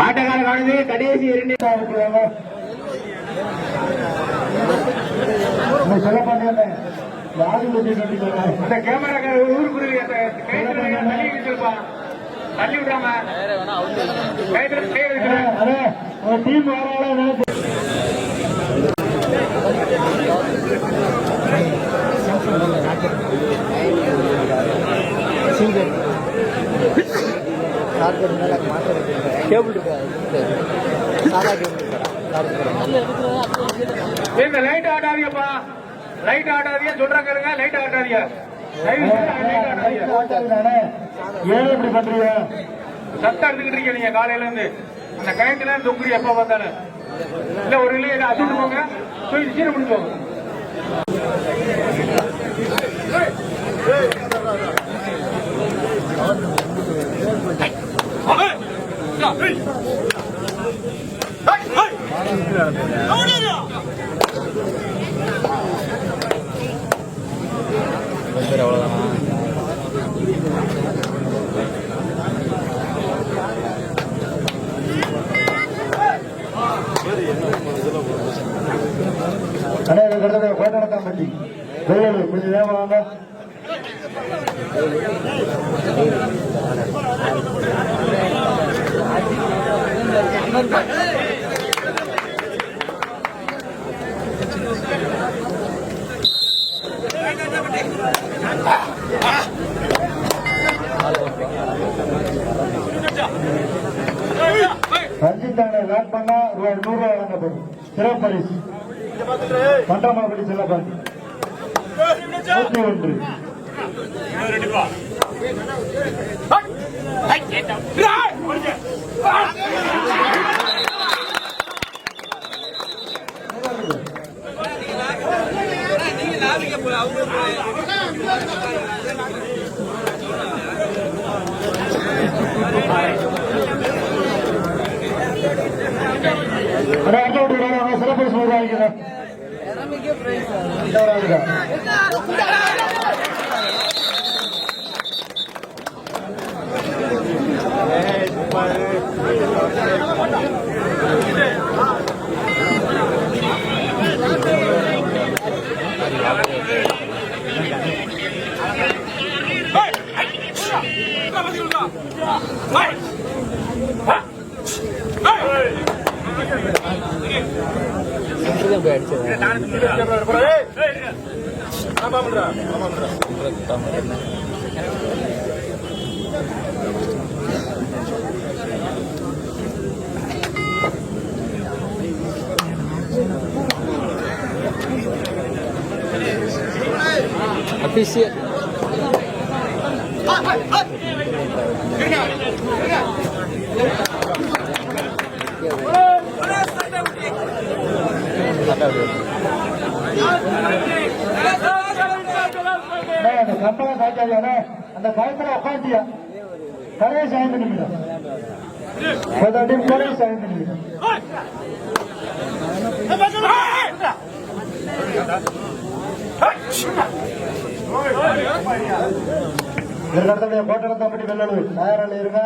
ஆட்டக்காரர்களானது கடைசி 2 இந்த கேமராக்கார ஊருக்கு தள்ளி விடாம டீம் கேபிள் இருக்க லைட் ஆடாதீங்கப்பா, லைட் ஆடாதீங்க சொல்றாங்க, லைட் ஆடாதீங்க, சத்தம் எடுத்துக்கிட்டு இருக்கீங்க நீங்க காலையில இருந்து. அந்த கயத்துல தொங்குறீங்க எப்ப பார்த்தாலும். இல்ல ஒரு இல்லையே அசுட்டு போங்க, சீர முடிஞ்சோங்க. கோட்டடத்தாம்பட்டி வேலூர் கொஞ்சம் வேகம் வாங்க. ரஞ்சித்தானை லாக் பண்ணா ரூபாய் 100 வழங்கப்படும். சிறப்பு பரிசு பண்டாமலப்படி செல்லப்பன் 101. சிறப்பு சொல்றாங்க. Official. அந்த காலத்துல உட்காந்தியா கடைசி 5 நிமிடம் கடைசி 5 நிமிடம் கோட்டடத்தாம்பட்டி வெள்ளலூர் தயாரில் இருங்க.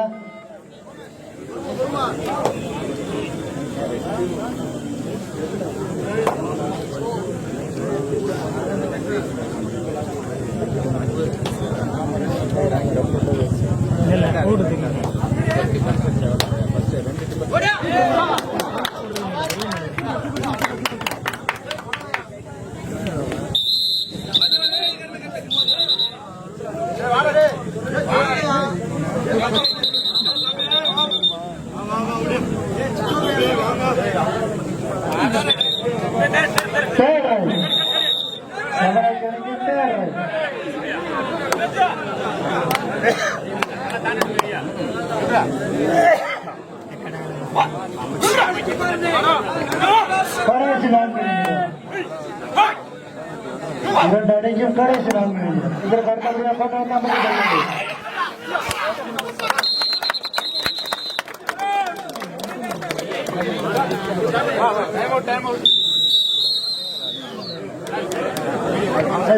இரண்டு அணிக்கும் கடைசி 4 நிமிடம். இதற்கு அடுத்தபடியாக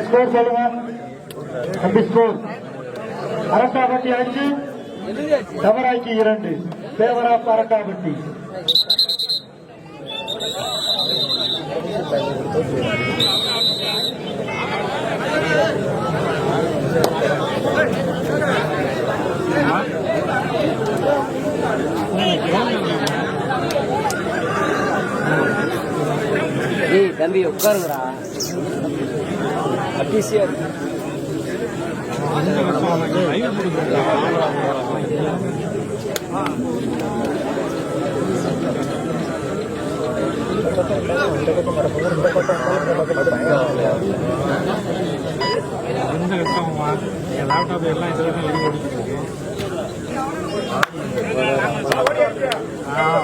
ஸ்கோர் சொல்லுங்க. ஸ்கோர் அரட்டாப்பட்டி 5 தவராய்க்கு 2 பேவர் ஆஃப் அரட்டாப்பட்டி. ஏய் தம்பி உட்காருங்கடா. அபிஷியா லேப்டாப் எல்லாம்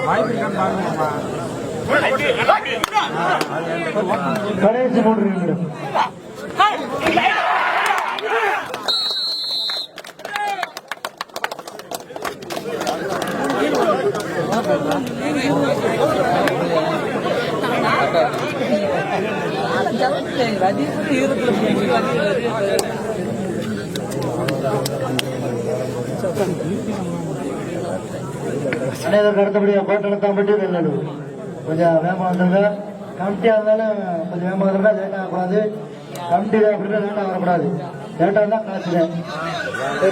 வாய்ப்பு இருக்கான்னு பாருங்கம்மா. கடைசி 3 நிமிடம். அனைவருக்கு அடுத்தபடியாக கோட்டலத்தாம்பட்டி வெள்ளலூர். கொஞ்சம் வேகமாக வந்துருங்க. கமிட்டியாக இருந்தாலும் கொஞ்சம் வேகமாக வந்துருங்க. லேட்டாக ஆகக்கூடாது. கமிட்டி அப்படின்னா லேட்டாக வரக்கூடாது. லேட்டாக இருந்தால் கலாச்சிட்டேன்.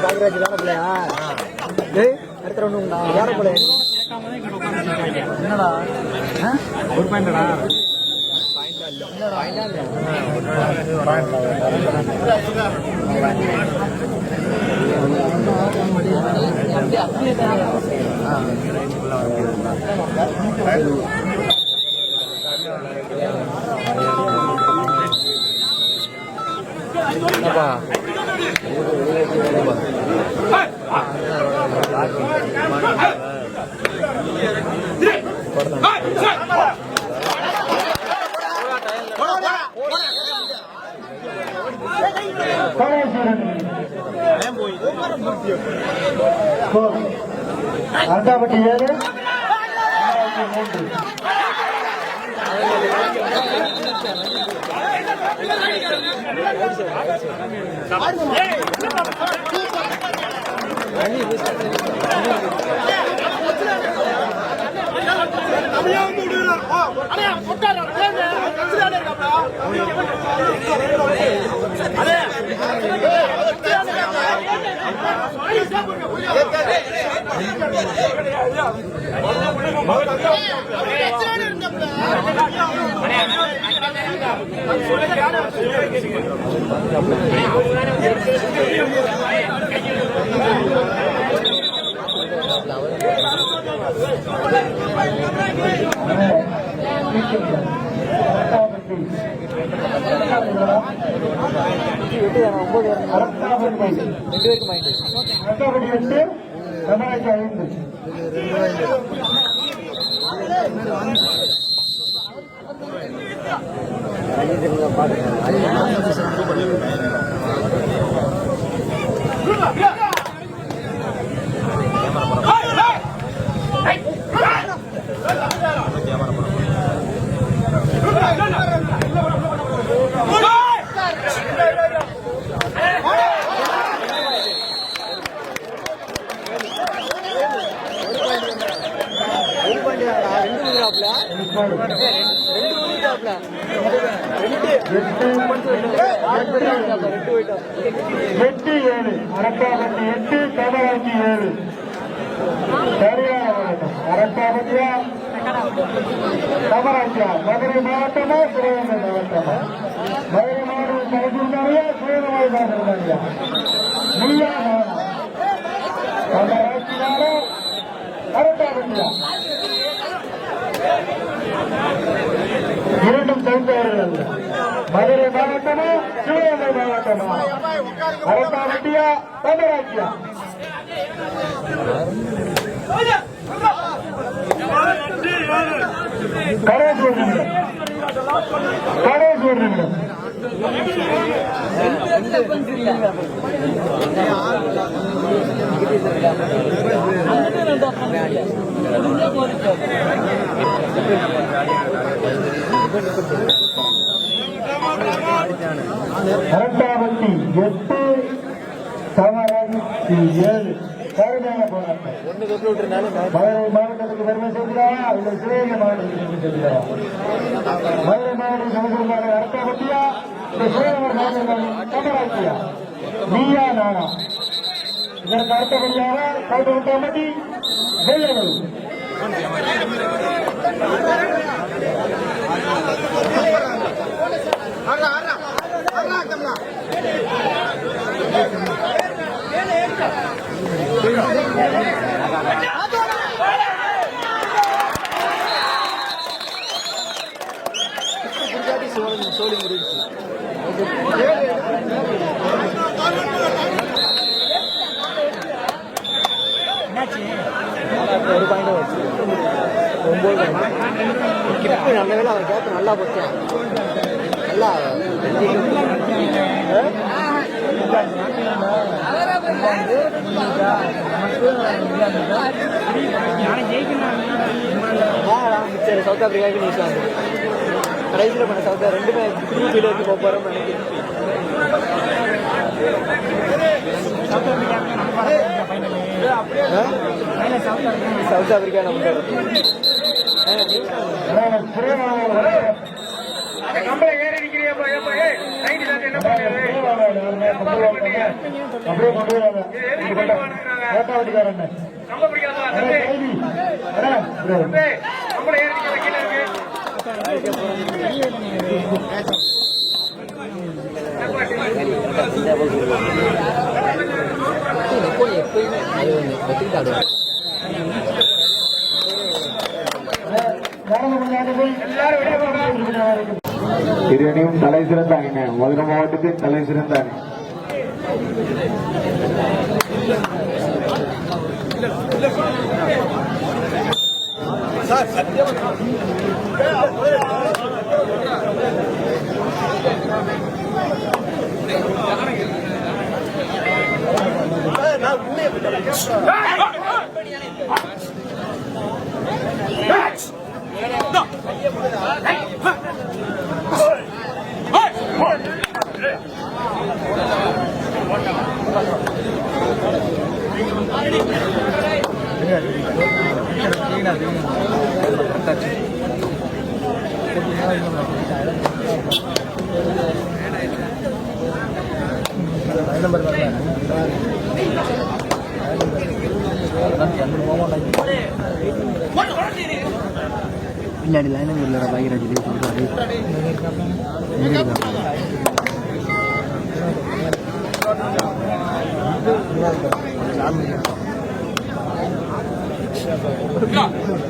பாக்குறாச்சு வேற பிள்ளையா அடுத்த ரவுண்டு வேற பிள்ளை என்னடா ஒரு பாயிண்டா அரட்டாப்பட்டி 7 அரட்டாப்பட்டி 8 தவறாக்கி 7 சரியான மாவட்டம் அரட்டாப்பட்டியா தவறாக்கியா மதுரை மாவட்டமா சிவகங்கை மாவட்டமா மதுரை மாவட்டம் கலைஞர்காரியா சிவகங்கை மாவட்டம்யா நீயா தவறாக்கினாரா அரட்டாப்பட்டியா இரண்டும் தகுந்தவர்கள் மதுரை மாவட்டமா சிவகங்கை மாவட்டமா அரட்டாப்பட்டியா தவறாக்கியா கடைசி ஒரு நிமிடம் அரட்டாப்பட்டி 8 தவறாகி 7 கடுமையான போராட்டம். ஒண்ணு தொட்டு விட்டுருந்தாலும் மதுரை மாவட்டத்துக்கு பெருமை சேர்க்கிறாரா இல்லை சிவகங்கை மாவட்டத்துக்கு பெருமை சேர்க்கிறாரா? மதுரை மாவட்டம் சமஸ்கிருதாக அரசா பத்தியா இந்த சிவகங்கை மாவட்டத்தியா நீயா நானா? இதற்கு அடுத்தபடியாக கவுண்டமட்டி வெள்ளலூர். சோழி முடிச்சு ஒரு பாயிண்ட் வச்சு 9 நல்ல வேலை அவன் கேட்க நல்லா போச்சான் நல்லா சரி சவுத் ஆப்பிரிக்காவுக்கு நியூசிலாந்து கடைசியில் பண்ண சவுத் ரெண்டுமே குரூப்பில் எடுத்து போகிறோம் சவுத் ஆப்பிரிக்கா நம்ம கம்பளை ஏறி நிக்கிறியா என்ன பண்ணுறது? அப்படியே கொண்டு வராங்க. கம்ப பிடிக்காதா கம்பளை ஏறி நிக்கிற கீழே இருக்கு. எப்பயுமே அது வெற்றிட்டாடுவாங்க. இரு அணியும் தலை சிறந்த அணிங்க. மதுரை மாவட்டத்தின் தலை சிறந்த அணி. பின்னாடி லைன் இல்லைடா பாகிராஜ்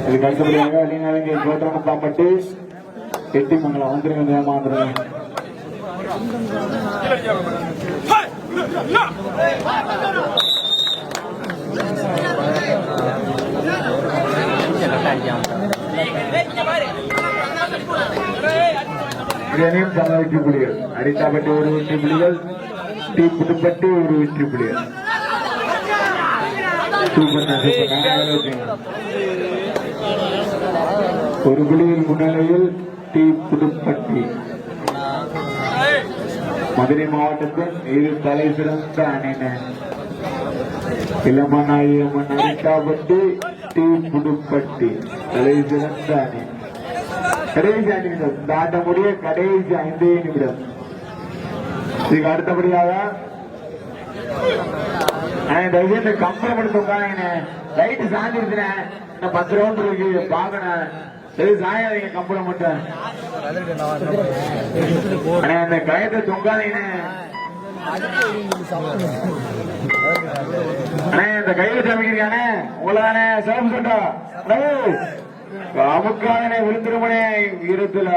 இதுக்கு அடுத்தபடியாக அணிநாயகி கோட்டமத்தாம்பட்டி எட்டிமங்கலம் வந்துருங்க. ஏமாந்துருங்க. அணியும் சம வெற்றி புலிகள். அடித்தாப்பட்டி ஒரு வெற்றி புலிகள், டி புதுப்பட்டி ஒரு வெற்றி புலிகள். ஒரு புலியில் முன்னிலையில் டி புதுப்பட்டி. மதுரை மாவட்டத்தின் இரு தலை சிறந்த அணியினர் இளமநாயகமன் அடித்தாப்பட்டி டி புதுப்பட்டி தலை சிறந்த அணி. கடைசி 5 நிமிடம் தாண்ட முடிய கடைசி 5 நிமிடம். இதுக்கு அடுத்தபடியாக தயவுசெய்து கம்பளம் எடுத்து உட்காங்க. லைட்டு சாஞ்சிருச்சுனேன். இன்னும் 10 ரவுண்ட் இருக்கு பாக்கணும். சரி சாயாதீங்க கம்பளம் மட்டும். அந்த கயத்தை தொங்காதீங்க. இந்த கையில சமைக்கிறீங்க உங்களானே சிறப்பு சொண்டா அமுக்காதனே விழுந்துருமனே இருத்துல.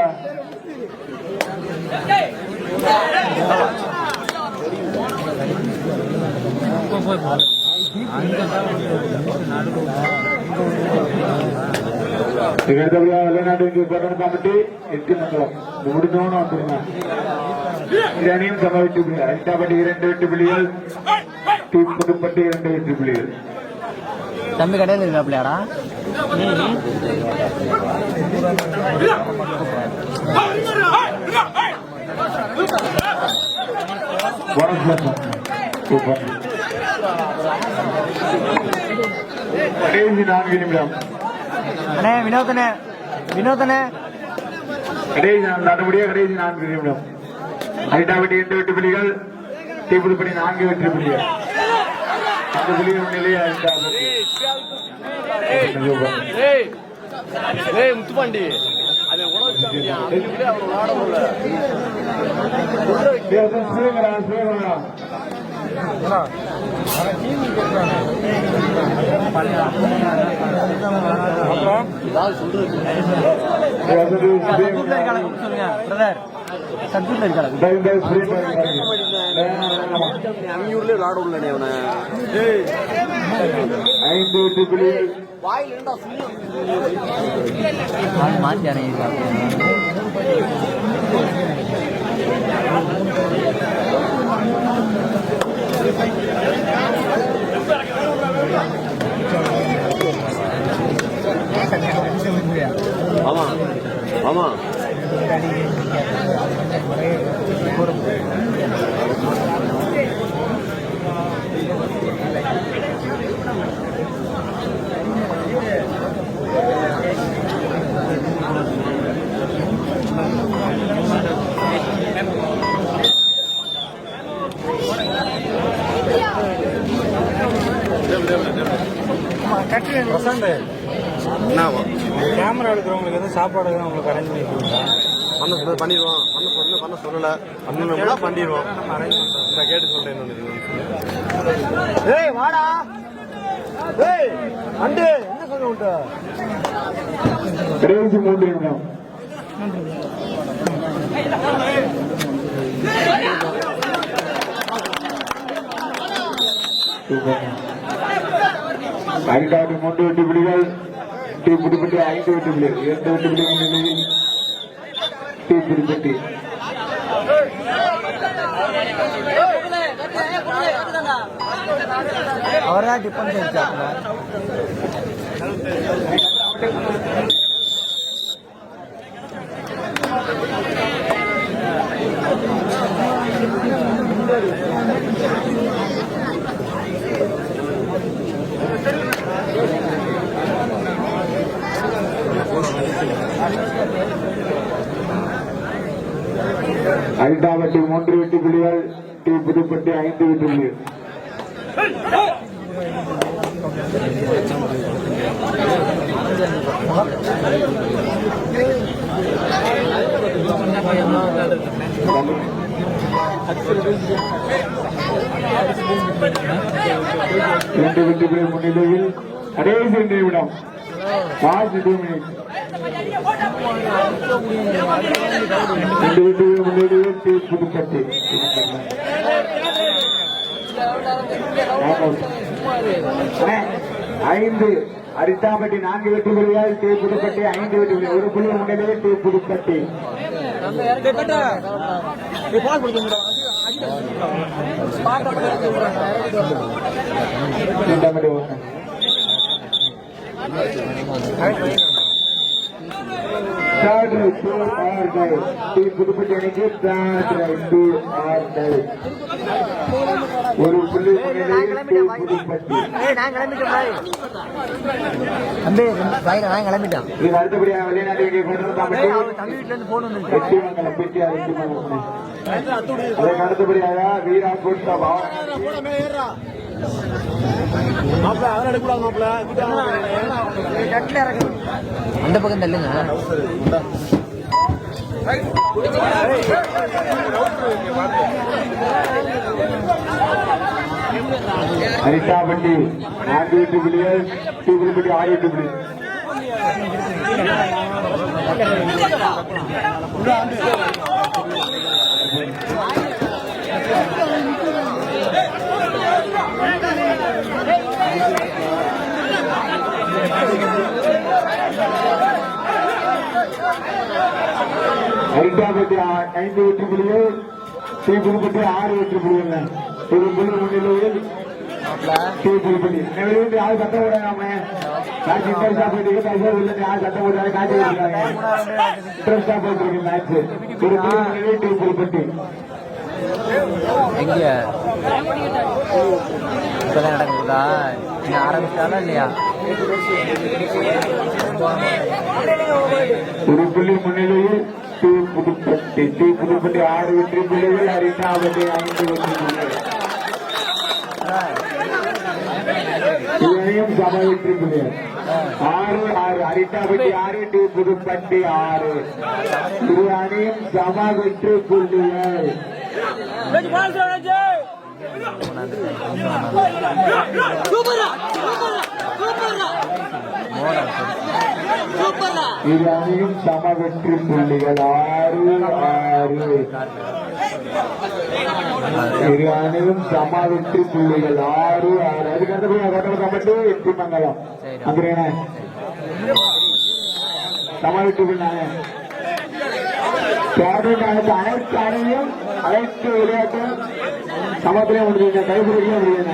வெளிநாட்டுக்கு கம்பட்டி எட்டிமங்கலம் முடிஞ்சோன்னு வந்துருங்க. இது அணியும் சம வெற்றி புள்ளிகள். அரிட்டாப்பட்டி 2 வெற்றி புள்ளிகள், புதுப்பட்டி 2 வெற்றி புள்ளிகள். தம்பி கடையில் இருக்காப்லையாடா? சூப்பர். கடைசி 4 நிமிடம். அண்ணே வினோதனே வினோதனே கடைசி நடமுடிய கடைசி 4 நிமிடம். ஐட்டாவட்டி 2 வெற்றி புள்ளிகள், தீபுதுப்பட்டி 4 வெற்றி புள்ளிகள். அந்த புள்ளிகள் முன்னிலையே ஐட்டாவட்டி. முத்துப்பாண்டி அது அங்கூர்ல விளாட உள்ள அவனை 5 வெற்றி புள்ளிகள். மாத்தி ஆமா ஆமா கேமரா எடுக்கிறவங்களுக்கு வந்து சாப்பாடு உங்களுக்கு அரேஞ்ச் பண்ணிடுவோம். பண்ண சொல்லல பண்ணணும்னா பண்ணிடுவோம். நான் கேட்டு சொல்றேன். ஏய் வாடா ஏய் அண்டு என்ன சொல்ல உண்டு கடைசி 3 நிமிடம். ஐட்டாவட்டி 3 வெற்றி புள்ளிகள், தீபுதுப்பட்டி 5 வெற்றி புள்ளிகள். 2 வெற்றி புள்ளிகள் முன்னிலையில் தீபுதுப்பட்டி. அவர்தான் டிஃபன் செஞ்சாங்க. ஐட்டாவட்டி 3 வெற்றி புள்ளிகள், தீபுதுப்பட்டி 5 வெற்றி புள்ளிகள். இரண்டு வெற்றி புள்ளிகள் முன்னிலையில் கடைசி 2 நிமிடம். Last 2 minutes. 2 வெற்றி புள்ளிகள் முன்னிலையில் தீபுதுப்பட்டி. 5 அரிட்டாப்பட்டி 4 வெற்றி புள்ளிகள், தீபுதுப்பட்டி 5 வெற்றி புள்ளிகள். 1 புள்ளி முன்னிலையில் தீபுதுப்பட்டி. Third right, 2 or die. தீபுதுப்பட்டி அணிக்கு third right, 2 or die. 1 புள்ளி முன்னிலையில் தீபுதுப்பட்டி. நான் கிளம்பிட்டேன் தம்பி நான் கிளம்பிட்டேன். இது அடுத்தபடியாக வெளிநாட்டுக்கு கொண்டு தம்பி வீட்டுல இருந்து போன் வந்து வெற்றிமங்கலம் பெட்டியார் வெற்றிமங்கலம். அதற்கு அடுத்தபடியாக வீரா கோட்சபா அந்த பக்கம் தள்ளுங்க. அரிட்டாப்பட்டி 4 வெற்றி புள்ளிகள், தீபுதுப்பட்டி 6 வெற்றி புள்ளிகள். அரிட்டாப்பட்டி 5 வெற்றி புள்ளிகள், தீபுதுப்பட்டி 6 வெற்றி புள்ளிகள். 1 புள்ளி முன்னிலையில் தீபுதுப்பட்டி. யாரும் சட்டம் போடாம காட்சி இன்ட்ரெஸ்டா போயிட்டு யாரும் சட்டம் போட்டாலும் காட்சி இன்ட்ரெஸ்டா போயிட்டு இருக்கு மேட்ச். 1 புள்ளி முன்னிலையில் தீபுதுப்பட்டி. எங்க இப்பதான் நடக்குதா? இன்னும் ஆரம்பிச்சாலும் இல்லையா? ஒரு புள்ளி முன்னிலையில் டி புதுப்பட்டி 6 வெற்றி புள்ளிகள், அரிட்டாபட்டி 5 வெற்றி புள்ளிகள். இதையும் சம வெற்றி புள்ளிகள் 6 அரிட்டாபட்டி 6 டி புதுப்பட்டி 6. இரு அணியும் சம வெற்றி புள்ளிகள். இரு அணியும் சம வெற்றி புள்ளிகள் 6-6. இரு அணியும் சம வெற்றி புள்ளிகள் 6-6. அதுக்கு அடுத்தபடி கம்பெட்டி வெற்றி மங்கலம் அங்கே சம வெற்றி புள்ளினாங்க. அனைத்து அணியும் அனைத்து விளையாட்டு சமத்திலே முடிஞ்சு கைப்பிடிக்க முடியுங்க.